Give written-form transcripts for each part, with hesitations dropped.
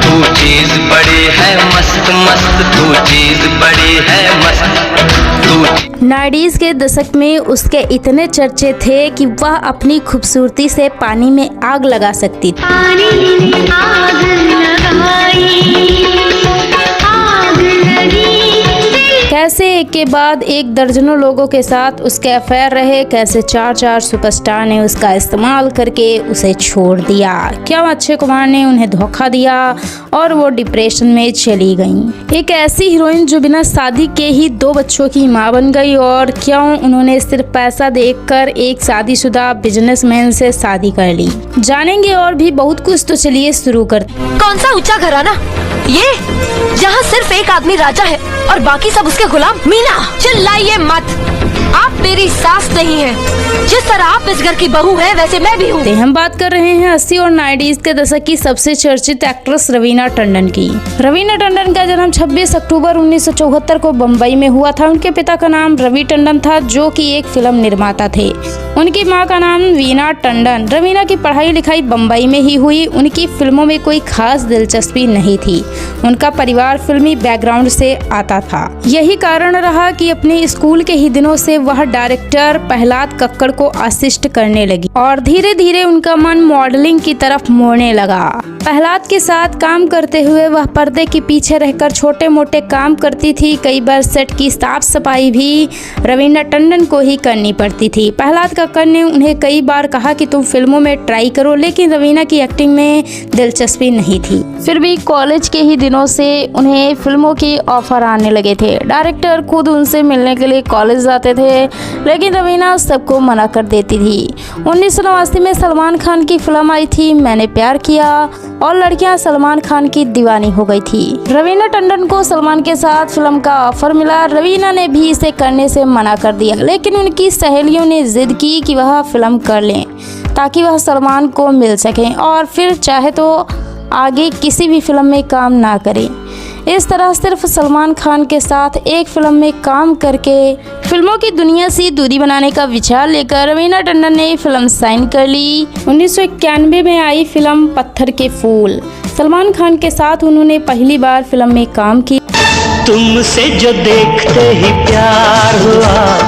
तू चीज बड़ी है मस्त मस्त, तू चीज बड़ी है मस्त तू। 90s के दशक में उसके इतने चर्चे थे कि वह अपनी खूबसूरती से पानी में आग लगा सकती थी। कैसे एक के बाद एक दर्जनों लोगों के साथ उसके अफेयर रहे, कैसे 4 सुपरस्टार ने उसका इस्तेमाल करके उसे छोड़ दिया, क्या अक्षय कुमार ने उन्हें धोखा दिया और वो डिप्रेशन में चली गईं। एक ऐसी हीरोइन जो बिना शादी के ही 2 बच्चों की मां बन गई, और क्यों उन्होंने सिर्फ पैसा देखकर एक शादीशुदा बिजनेसमैन से शादी कर ली। जानेंगे और भी बहुत कुछ, तो चलिए शुरू करते। कौन सा ऊंचा घराना ये, जहाँ सिर्फ एक आदमी राजा है और बाकी सब उसके गुलाम। मीना, चिल्लाइए मत, आप मेरी सास नहीं है। जिस तरह आप इस घर की बहू है वैसे मैं भी हूँ। हम बात कर रहे हैं 80 और 90s के दशक की सबसे चर्चित एक्ट्रेस रवीना टंडन की। रवीना टंडन का जन्म 26 अक्टूबर 1974 को बम्बई में हुआ था। उनके पिता का नाम रवि टंडन था, जो कि एक फिल्म निर्माता थे। उनकी मां का नाम वीना टंडन। रवीना की पढ़ाई लिखाई बम्बई में ही हुई। उनकी फिल्मों में कोई खास दिलचस्पी नहीं थी। उनका परिवार फिल्मी बैकग्राउंड से आता था। यही कारण रहा कि अपने स्कूल के ही दिनों से वह डायरेक्टर प्रहलाद कक्कड़ को असिस्ट करने लगी और धीरे धीरे उनका मन मॉडलिंग की तरफ मोड़ने लगा। प्रहलाद के साथ काम करते हुए वह पर्दे के पीछे रहकर छोटे मोटे काम करती थी। कई बार सेट की साफ सफाई भी रवीना टंडन को ही करनी पड़ती थी। प्रहलाद कक्कड़ ने उन्हें कई बार कहा कि तुम फिल्मों में ट्राई करो, लेकिन रवीना की एक्टिंग में दिलचस्पी नहीं थी। फिर भी कॉलेज के ही दिनों से उन्हें फिल्मों के ऑफर आने लगे थे। डायरेक्टर खुद उनसे मिलने के लिए कॉलेज जाते थे, लेकिन रवीना सबको मना कर देती थी। 1989 में सलमान खान की फिल्म आई थी मैंने प्यार किया, और लड़कियां सलमान खान की दीवानी हो गई थी। रवीना टंडन को सलमान के साथ फिल्म का ऑफर मिला। रवीना ने भी इसे करने से मना कर दिया, लेकिन उनकी सहेलियों ने जिद की कि वह फिल्म कर लें ताकि वह सलमान को मिल सकें और फिर चाहे तो आगे किसी भी फिल्म में काम ना करें। इस तरह सिर्फ सलमान खान के साथ एक फिल्म में काम करके फिल्मों की दुनिया से दूरी बनाने का विचार लेकर रवीना टंडन ने फिल्म साइन कर ली। 1991 में आई फिल्म पत्थर के फूल। सलमान खान के साथ उन्होंने पहली बार फिल्म में काम किया। तुमसे जो देखते ही प्यार हुआ,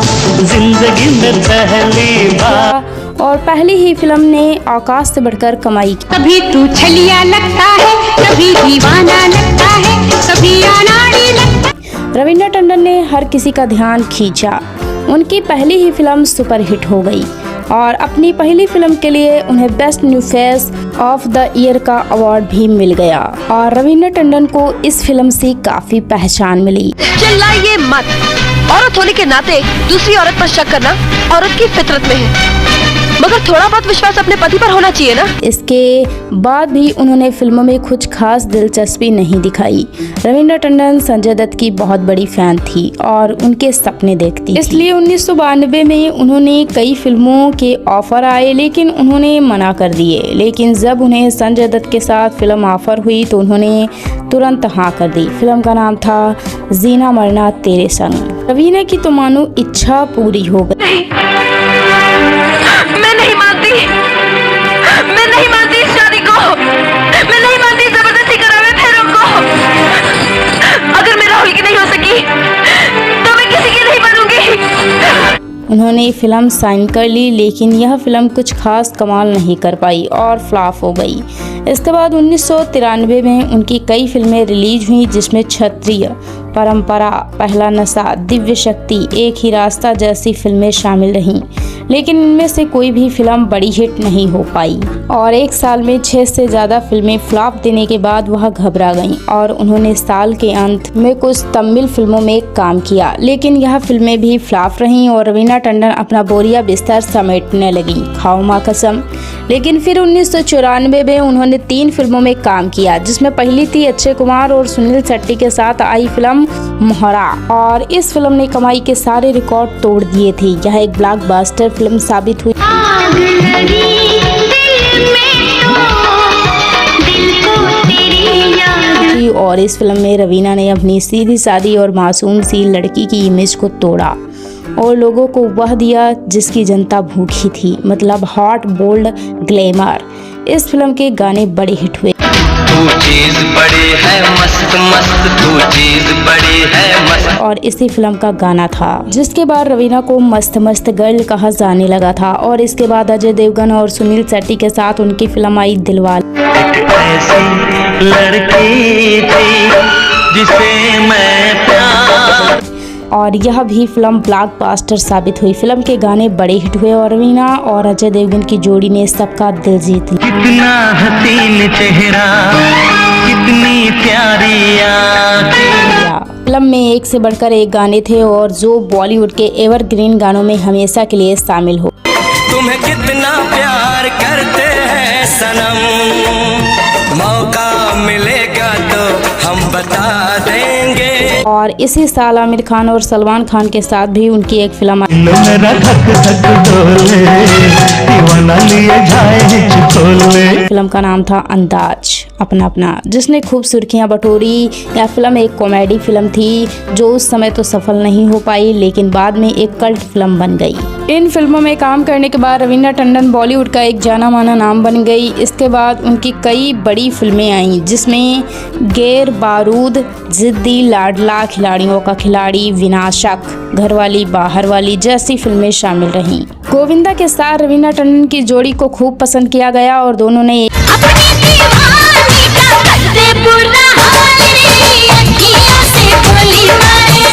जिंदगी में पहली बार, और पहली ही फिल्म ने आकाश से बढ़कर कमाई की। कभी तू छलिया लगता है, कभी दीवाना लगता है, कभी अनाड़ी लगता है। रवीना टंडन ने हर किसी का ध्यान खींचा। उनकी पहली ही फिल्म सुपरहिट हो गई और अपनी पहली फिल्म के लिए उन्हें best new face of the year का अवार्ड भी मिल गया, और रवीना टंडन को इस फिल्म से काफी पहचान मिली। चिल्लाइए मत, औरत होने के नाते दूसरी औरत पर शक करना औरत की फितरत में है, मगर थोड़ा बहुत विश्वास अपने पति पर होना चाहिए ना। इसके बाद भी उन्होंने फिल्मों में कुछ खास दिलचस्पी नहीं दिखाई। रवीना टंडन संजय दत्त की बहुत बड़ी फैन थी और उनके सपने देखती, इसलिए 1992 में उन्होंने कई फिल्मों के ऑफर आए, लेकिन उन्होंने मना कर दिए। लेकिन जब उन्हें संजय दत्त के साथ फिल्म ऑफर हुई तो उन्होंने तुरंत हाँ कर दी। फिल्म का नाम था जीना मरना तेरे संग। रवीना की तो मानो इच्छा पूरी हो गई। मैं नहीं मानती इस शादी को, मैं नहीं मानती जबरदस्ती करा हुए फेरों को। अगर मैं राहुल की नहीं हो सकी तो मैं किसी की नहीं बनूंगी। उन्होंने फिल्म साइन कर ली, लेकिन यह फिल्म कुछ खास कमाल नहीं कर पाई और फ्लॉप हो गई। इसके बाद 1993 में उनकी कई फिल्में रिलीज हुई, जिसमें क्षत्रिय, परंपरा, पहला नशा, दिव्य शक्ति, एक ही रास्ता जैसी फिल्में शामिल रहीं, लेकिन इनमें से कोई भी फिल्म बड़ी हिट नहीं हो पाई और एक साल में 6 से ज़्यादा फिल्में फ्लॉप देने के बाद वह घबरा गईं और उन्होंने साल के अंत में कुछ तमिल फिल्मों में काम किया, लेकिन यह फिल्में भी फ्लॉप रहीं और रवीना टंडन अपना बोरिया बिस्तर समेटने लगी, खाओ माँ कसम। लेकिन फिर 1994 में उन्होंने 3 फिल्मों में काम किया, जिसमें पहली थी अक्षय कुमार और सुनील शेट्टी के साथ आई फिल्म मोहरा, और इस फिल्म ने कमाई के सारे रिकॉर्ड तोड़ दिए थे। यह एक ब्लॉकबस्टर फिल्म साबित हुई और इस फिल्म में रवीना ने अपनी सीधी सादी और मासूम सी लड़की की इमेज को तोड़ा और लोगों को वह दिया जिसकी जनता भूखी थी, मतलब हॉट बोल्ड ग्लैमर। इस फिल्म के गाने बड़े हिट हुए। तू चीज बड़ी है मस्त मस्त, तू चीज बड़ी है मस्त। और इसी फिल्म का गाना था जिसके बाद रवीना को मस्त मस्त गर्ल कहा जाने लगा था। और इसके बाद अजय देवगन और सुनील शेट्टी के साथ उनकी फिल्म आई दिलवाले। एक ऐसी लड़की थी जिसे मैं प्यार। और यह भी फिल्म ब्लॉकबस्टर साबित हुई। फिल्म के गाने बड़े हिट हुए और रवीना और अजय देवगन की जोड़ी ने सबका दिल जीत लिया। कितना हसीन चेहरा, कितनी प्यारी आँखें। फिल्म में एक से बढ़कर एक गाने थे और जो बॉलीवुड के एवरग्रीन गानों में हमेशा के लिए शामिल हो। तुम्हें कितना प्यार करते हैं सनम, मौका मिलेगा तो हम बता देंगे। और इसी साल आमिर खान और सलमान खान के साथ भी उनकी एक फिल्म आई। फिल्म का नाम था अंदाज अपना अपना, जिसने खूब सुर्खियां बटोरी। यह फिल्म एक कॉमेडी फिल्म थी जो उस समय तो सफल नहीं हो पाई, लेकिन बाद में एक कल्ट फिल्म बन गई। इन फिल्मों में काम करने के बाद रवीना टंडन बॉलीवुड का एक जाना माना नाम बन गई। इसके बाद उनकी कई बड़ी फिल्में आईं, जिसमें गैर बारूद, जिद्दी, लाडला, खिलाड़ियों का खिलाड़ी, विनाशक, घरवाली बाहर वाली जैसी फिल्में शामिल रहीं। गोविंदा के साथ रवीना टंडन की जोड़ी को खूब पसंद किया गया और दोनों ने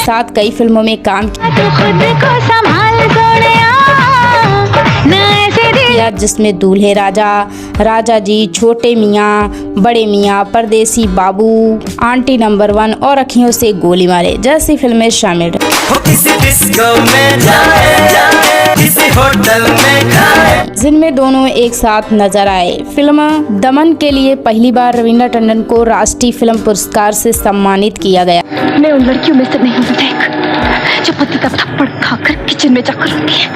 साथ कई फिल्मों में काम किया, जिसमें दूल्हे राजा, राजा जी, छोटे मियाँ, बड़े मियाँ, परदेसी बाबू, आंटी नंबर 1 और अखियों से गोली मारे जैसी फिल्में शामिल रही। जिनमें दोनों एक साथ नजर आए। फिल्म दमन के लिए पहली बार रवीना टंडन को राष्ट्रीय फिल्म पुरस्कार से सम्मानित किया गया। मैं उन लड़कियों में से नहीं हूँ विवेक, जो पति का थप्पड़ खाकर किचन में जाकर रोती है।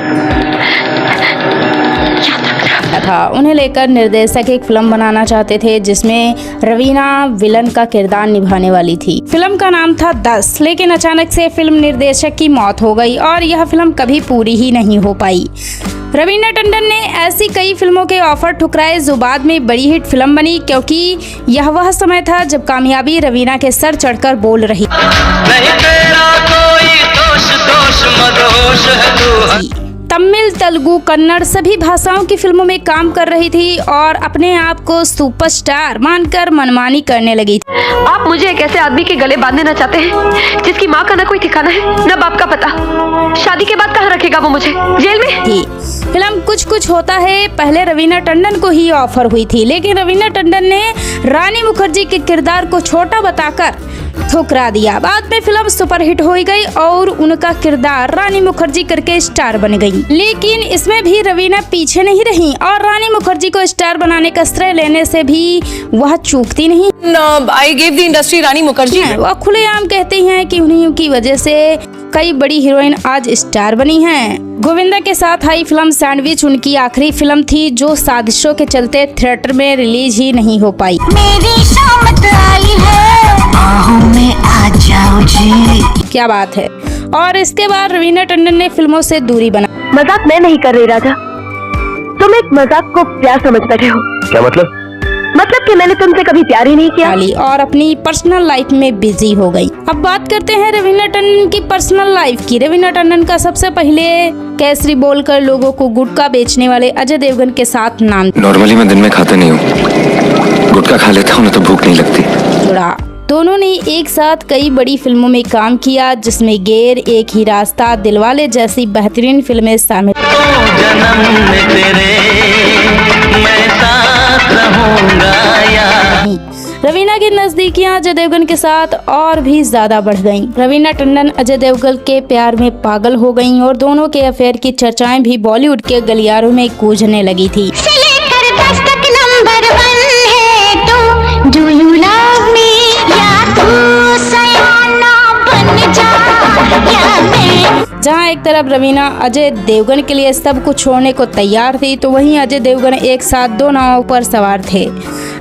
था उन्हें लेकर निर्देशक एक फिल्म बनाना चाहते थे जिसमें रवीना विलन का किरदार निभाने वाली थी। फिल्म का नाम था 10, लेकिन अचानक से फिल्म निर्देशक की मौत हो गई और यह फिल्म कभी पूरी ही नहीं हो पाई। रवीना टंडन ने ऐसी कई फिल्मों के ऑफर ठुकराए जो बाद में बड़ी हिट फिल्म बनी, क्योंकि यह वह समय था जब कामयाबी रवीना के सर चढ़कर बोल रही। नहीं तेरा कोई दोष, दोष मदहोश है तू। तमिल, तेलुगु, कन्नड़ सभी भाषाओं की फिल्मों में काम कर रही थी और अपने आप को सुपरस्टार मानकर मनमानी करने लगी थी। आप मुझे एक ऐसे आदमी के गले बांधना चाहते हैं जिसकी माँ का न कोई ठिकाना है न बाप का पता। शादी के बाद कहाँ रखेगा वो मुझे? जेल में? फिल्म कुछ कुछ होता है पहले रवीना टंडन को ही ऑफर हुई थी, लेकिन रवीना टंडन ने रानी मुखर्जी के किरदार को छोटा बताकर ठुकरा दिया। बाद में फिल्म सुपरहिट हो गई और उनका किरदार रानी मुखर्जी करके स्टार बन गई। लेकिन इसमें भी रवीना पीछे नहीं रही और रानी मुखर्जी को स्टार बनाने का श्रेय लेने से भी वह चूकती नहीं। I gave the industry रानी मुखर्जी। वह खुलेआम कहती हैं कि उन्हीं की वजह से कई बड़ी हीरोइन आज स्टार बनी हैं। गोविंदा के साथ आई फिल्म सैंडविच उनकी आखिरी फिल्म थी जो साजिशों के चलते थिएटर में रिलीज ही नहीं हो पाई। मेरी शामत आई है, बाहों में आ जाओ जी। क्या बात है। और इसके बाद रवीना टंडन ने फिल्मों से दूरी बना। मजाक मैं नहीं कर रही राजा, तुम एक मजाक को प्यार समझ बैठे हो। क्या मतलब? मतलब कि मैंने तुमसे कभी प्यार ही नहीं किया। और अपनी पर्सनल लाइफ में बिजी हो गई। अब बात करते हैं रवीना टंडन की पर्सनल लाइफ की। रवीना टंडन का सबसे पहले केसरी बोलकर लोगों को गुटखा बेचने वाले अजय देवगन के साथ नाम नॉर्मली मैं दिन में खाता नहीं हूँ, गुटखा खा लेता हूँ ना तो भूख नहीं लगती। जुड़ा। दोनों ने एक साथ कई बड़ी फिल्मों में काम किया, जिसमें गैर, एक ही रास्ता, दिलवाले जैसी बेहतरीन फिल्में शामिल। जन्म में तेरे मैं साथ रहूंगा यार। रवीना की नजदीकियां अजय देवगन के साथ और भी ज्यादा बढ़ गईं। रवीना टंडन अजय देवगन के प्यार में पागल हो गईं और दोनों के अफेयर की चर्चाएं भी बॉलीवुड के गलियारों में गूंजने लगी थी। जहां एक तरफ रवीना अजय देवगन के लिए सब कुछ छोड़ने को तैयार थी, तो वहीं अजय देवगन एक साथ दो नावों पर सवार थे।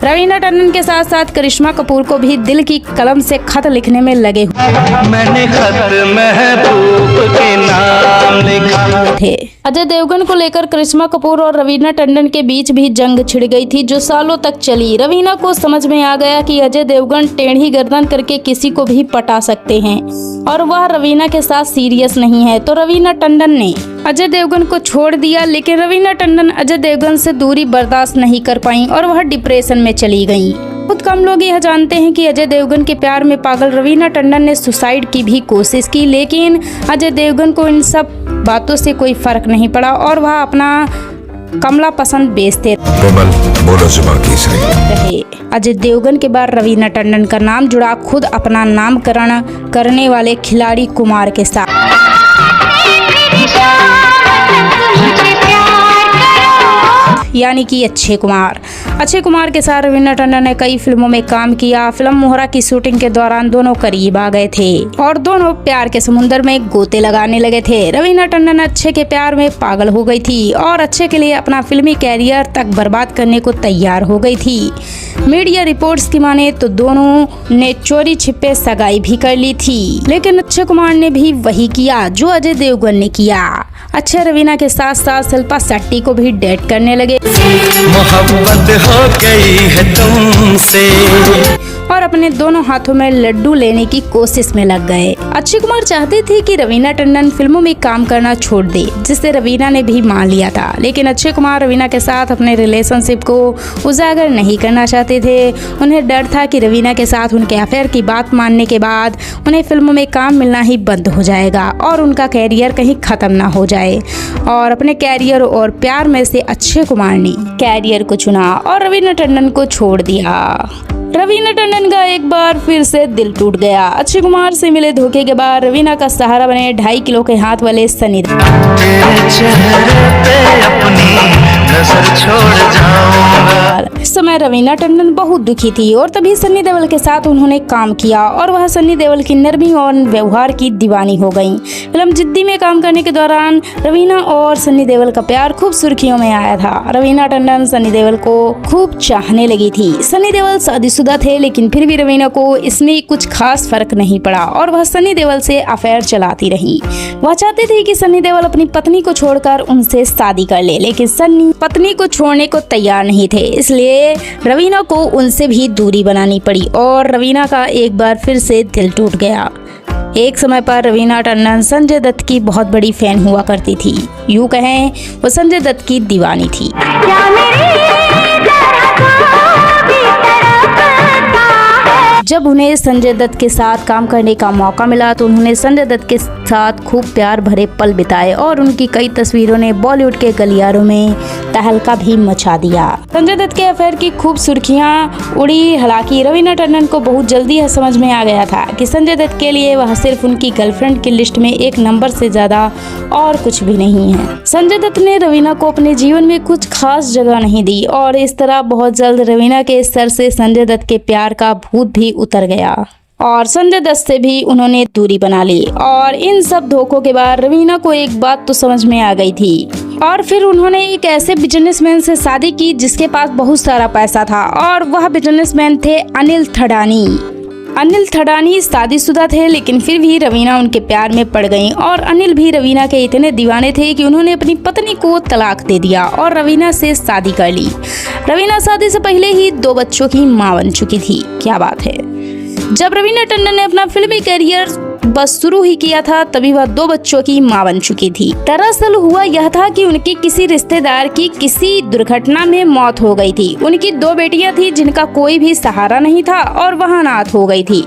रवीना टंडन के साथ साथ करिश्मा कपूर को भी दिल की कलम से खत लिखने में लगे हुए। मैंने खत महबूब के नाम थे। अजय देवगन को लेकर करिश्मा कपूर और रवीना टंडन के बीच भी जंग छिड़ गई थी, जो सालों तक चली। रवीना को समझ में आ गया कि अजय देवगन टेढ़ी गर्दन करके किसी को भी पटा सकते हैं और वह रवीना के साथ सीरियस नहीं है, तो रवीना टंडन ने अजय देवगन को छोड़ दिया। लेकिन रवीना टंडन अजय देवगन से दूरी बर्दाश्त नहीं कर पाई और वह डिप्रेशन में चली गईं। बहुत कम लोग यह जानते हैं कि अजय देवगन के प्यार में पागल रवीना टंडन ने सुसाइड की भी कोशिश की, लेकिन अजय देवगन को इन सब बातों से कोई फर्क नहीं पड़ा और वह अपना कमला पसंद बेचते रहे। अजय देवगन के बाद रवीना टंडन का नाम जुड़ा खुद अपना नामकरण करने वाले खिलाड़ी कुमार के साथ। यानी कि अक्षय कुमार के साथ रवीना टंडन ने कई फिल्मों में काम किया। फिल्म मोहरा की शूटिंग के दौरान दोनों करीब आ गए थे और दोनों प्यार के समुद्र में गोते लगाने लगे थे। रवीना टंडन अक्षय के प्यार में पागल हो गई थी और अक्षय के लिए अपना फिल्मी कैरियर तक बर्बाद करने को तैयार हो गई थी। मीडिया रिपोर्ट्स की माने तो दोनों ने चोरी छिपे सगाई भी कर ली थी, लेकिन अक्षय कुमार ने भी वही किया जो अजय देवगन ने किया। अक्षय रवीना के साथ साथ शिल्पा शेट्टी को भी डेट करने लगे मोहब्बत हो गई है तुमसे और अपने दोनों हाथों में लड्डू लेने की कोशिश में लग गए। अक्षय कुमार चाहते थे कि रवीना टंडन फिल्मों में काम करना छोड़ दे, जिससे रवीना ने भी मान लिया था। लेकिन अक्षय कुमार रवीना के साथ अपने रिलेशनशिप को उजागर नहीं करना चाहते थे। उन्हें डर था कि रवीना के साथ उनके अफेयर की बात मानने के बाद उन्हें फिल्मों में काम मिलना ही बंद हो जाएगा और उनका कैरियर कहीं खत्म ना हो जाए। और अपने कैरियर और प्यार में से अक्षय कुमार ने कैरियर को चुना और रवीना टंडन को छोड़ दिया। रवीना टंडन का एक बार फिर से दिल टूट गया। अक्षय कुमार से मिले धोखे के बाद रवीना का सहारा बने 2.5 किलो के हाथ वाले सनी देओल। इस समय रवीना टंडन बहुत दुखी थी और तभी सनी देओल के साथ उन्होंने काम किया और वह सनी देओल की नरमी और व्यवहार की दीवानी हो गईं। फिल्म जिद्दी में काम करने के दौरान रवीना और सनी देओल का प्यार खूब सुर्खियों में आया था। रवीना टंडन सनी देओल को खूब चाहने लगी थी। सनी देओल शादीशुदा थे, लेकिन फिर भी रवीना को इसमें कुछ खास फर्क नहीं पड़ा और वह सनी देओल से अफेयर चलाती रही। वह चाहते थे कि सनी देओल अपनी पत्नी को छोड़कर उनसे शादी कर ले, लेकिन सनी पत्नी को छोड़ने को तैयार नहीं थे। इसलिए रवीना को उनसे भी दूरी बनानी पड़ी और रवीना का एक बार फिर से दिल टूट गया। एक समय पर रवीना टंडन संजय दत्त की बहुत बड़ी फैन हुआ करती थी। यूँ कहें वो संजय दत्त की दीवानी थी। जब उन्हें संजय दत्त के साथ काम करने का मौका मिला तो उन्होंने संजय दत्त के साथ खूब प्यार भरे पल बिताए और उनकी कई तस्वीरों ने बॉलीवुड के गलियारों में तहलका भी मचा दिया। संजय दत्त के अफेयर की खूब सुर्खियां उड़ी। हालांकि रवीना टंडन को बहुत जल्दी यह समझ में आ गया था कि संजय दत्त के लिए वह सिर्फ उनकी गर्लफ्रेंड की लिस्ट में एक नंबर से ज्यादा और कुछ भी नहीं है। संजय दत्त ने रवीना को अपने जीवन में कुछ खास जगह नहीं दी और इस तरह बहुत जल्द रवीना के सर से संजय दत्त के प्यार का भूत भी उतर गया और संजय दत्त से भी उन्होंने दूरी बना ली। और इन सब धोखों के बाद रवीना को एक बात तो समझ में आ गई थी और फिर उन्होंने एक ऐसे बिजनेसमैन से शादी की जिसके पास बहुत सारा पैसा था और वह बिजनेसमैन थे अनिल थडानी। अनिल थडानी शादीशुदा थे, लेकिन फिर भी रवीना उनके प्यार में पड़ गईं और अनिल भी रवीना के इतने दीवाने थे कि उन्होंने अपनी पत्नी को तलाक दे दिया और रवीना से शादी कर ली। रवीना शादी से पहले ही 2 बच्चों की मां बन चुकी थी। क्या बात है। जब रवीना टंडन ने अपना फिल्मी करियर बस शुरू ही किया था तभी वह 2 बच्चों की मां बन चुकी थी। दरअसल हुआ यह था कि उनके किसी रिश्तेदार की किसी दुर्घटना में मौत हो गई थी। उनकी 2 बेटियां थी जिनका कोई भी सहारा नहीं था और वह अनाथ हो गई थी।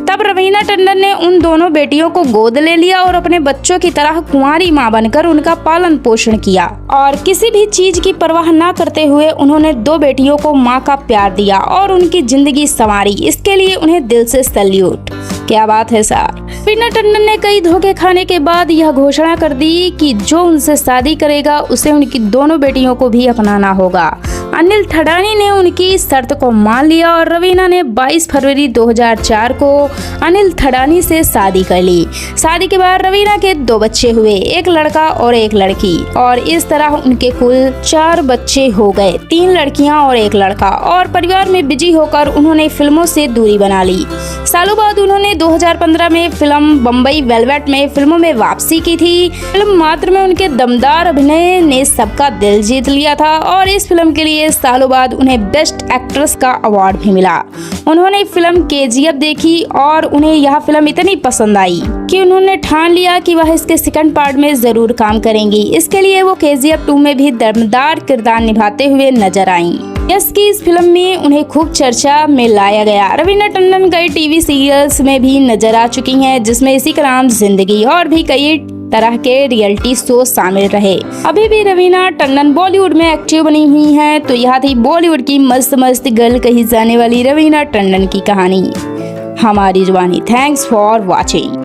तब रवीना टंडन ने उन दोनों बेटियों को गोद ले लिया और अपने बच्चों की तरह कुंवारी मां बनकर उनका पालन पोषण किया और किसी भी चीज की परवाह न करते हुए उन्होंने 2 बेटियों को मां का प्यार दिया और उनकी जिंदगी संवारी। इसके लिए उन्हें दिल से सैल्यूट। क्या बात है सर। रवीना टंडन ने कई धोखे खाने के बाद यह घोषणा कर दी कि जो उनसे शादी करेगा उसे उनकी दोनों बेटियों को भी अपनाना होगा। अनिल ठडानी ने उनकी शर्त को मान लिया और रवीना ने 22 फरवरी 2004 को अनिल ठडानी से शादी कर ली। शादी के बाद रवीना के 2 बच्चे हुए, एक लड़का और एक लड़की, और इस तरह उनके कुल 4 बच्चे हो गए, 3 लड़कियां और एक लड़का। और परिवार में बिजी होकर उन्होंने फिल्मों से दूरी बना ली। सालों बाद उन्होंने 2015 में फिल्म बम्बई वेलवेट में फिल्मों में वापसी की थी। फिल्म मात्र में उनके दमदार अभिनय ने सबका दिल जीत लिया था और इस फिल्म के लिए सालों बाद उन्हें बेस्ट एक्ट्रेस का अवार्ड भी मिला। उन्होंने फिल्म KGF देखी और उन्हें यह फिल्म इतनी पसंद आई कि उन्होंने ठान लिया कि वह इसके सेकंड पार्ट में जरूर काम करेंगी। इसके लिए वो KGF 2 में भी दमदार किरदार निभाते हुए नजर आईं। यश की इस फिल्म में उन्हें खूब चर्चा में लाया गया। रवीना टंडन कई टीवी सीरियल्स में भी नजर आ चुकी हैं, जिसमें इसी का नाम जिंदगी और भी कई तरह के रियलिटी शो शामिल रहे। अभी भी रवीना टंडन बॉलीवुड में एक्टिव बनी हुई हैं। तो यह थी बॉलीवुड की मस्त मस्त गर्ल कही जाने वाली रवीना टंडन की कहानी। हमारी जुबानी। Thanks for watching.